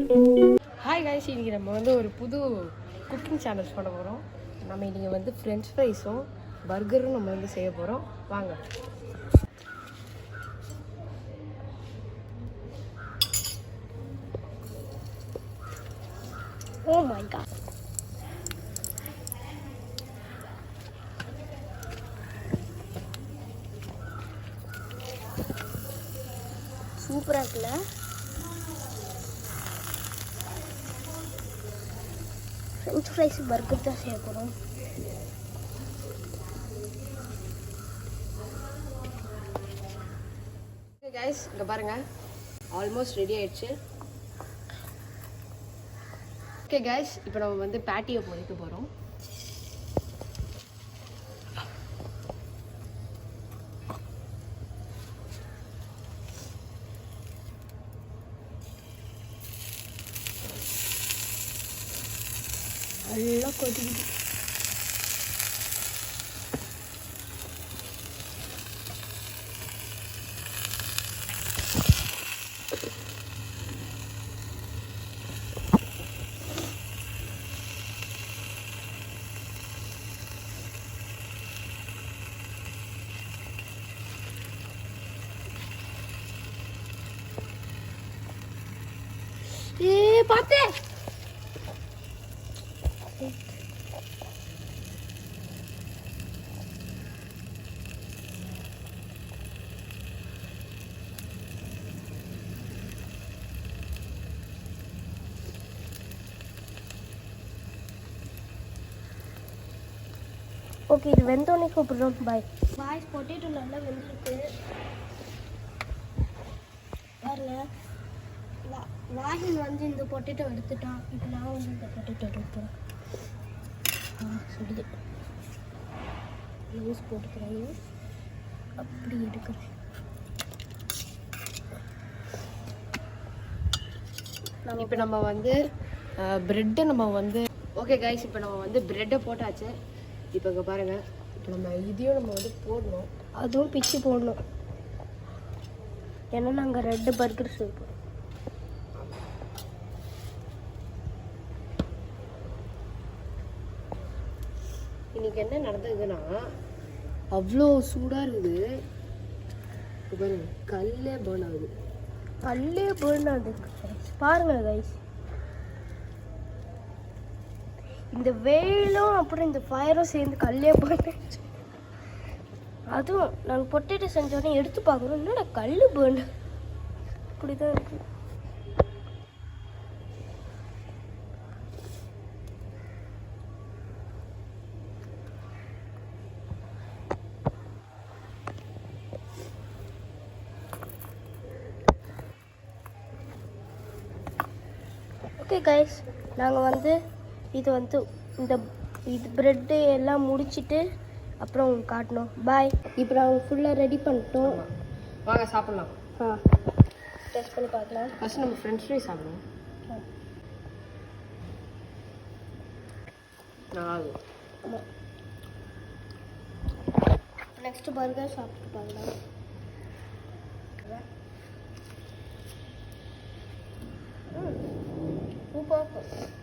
Hi guys, இன்றைக்கி நம்ம வந்து ஒரு புது குக்கிங் சேனல்ஸ் பண்ண போகிறோம். நம்ம இன்றைக்கி வந்து ஃப்ரெஞ்ச் ஃப்ரைஸும் பர்கரும் நம்ம வந்து செய்ய போகிறோம். வாங்க. Oh my god. சூப்பராக இருக்குல்ல? ஃப்ரெஞ்ச் ஃப்ரைஸ் பர்கர் தான் செய்ய போகிறோம். கைஸ், இங்கே பாருங்கள், ஆல்மோஸ்ட் ரெடி ஆயிடுச்சு. ஓகே கைஸ், இப்போ நம்ம வந்து பேட்டியை பொறிக்க போகிறோம். நல்லா கொதிக்குது. பார்த்தேன். ஓகே, இது வெந்தோடனே கூப்பிடுறோம். Boy boys. பொட்டேட்டோ நல்லா வெந்திருக்கு பாருங்க. வாகின் வந்து இந்த பொட்டேட்டோ எடுத்துட்டான். இப்போ நான் வந்து இந்த பொட்டேட்டோ எடுப்பேன். சொல்லுது யூஸ் போட்டுக்கிறாங்க. அப்படி எடுக்கிறேன். இப்போ நம்ம வந்து ப்ரெட்டை நம்ம வந்து ஓகே கைஸ், இப்போ நம்ம வந்து ப்ரெட்டை போட்டாச்சு. இப்போ இங்கே பாருங்கள், இப்போ நம்ம இதையும் நம்ம வந்து போடணும். அதுவும் பிச்சு போடணும். ஏன்னா நாங்கள் ரெட்டு பர்கர் செய்வோம். இன்றைக்கி என்ன நடந்ததுன்னா, அவ்வளோ சூடாக இருக்குது. இப்போ பாருங்க, கல்லே பேர்ன் ஆகுது. கல்லே பேர்ன் ஆகுது பாருங்க கைஸ். இந்த வெயிலும் அப்புறம் இந்த ஃபயரும் சேர்ந்து கல்லே பேர்ன். அதுவும் நாங்கள் பொட்டேட்டோ செஞ்சோடனே எடுத்து பார்க்குறோம், என்னோட கல் பேர்ன். இப்படி தான் இருக்கு. ஓகே கைஸ், நாங்கள் வந்து இது ப்ரெட்டு எல்லாம் முடிச்சுட்டு அப்புறம் உங்களுக்கு காட்டணும். பாய். இப்போ நாங்கள் ஃபுல்லாக ரெடி பண்ணிட்டோம். வாங்க சாப்பிட்லாம். டெஸ்ட் பண்ணி பார்க்கலாம். ஃபஸ்ட்டு நம்ம ஃப்ரெஞ்ச் ஃப்ரைஸ் சாப்பிடுவோம். நல்லாயிருக்கும். ஆமாம். நெக்ஸ்ட்டு பர்கர் சாப்பிட்டு பார்க்கலாம். சூப்பராக இருக்கும்.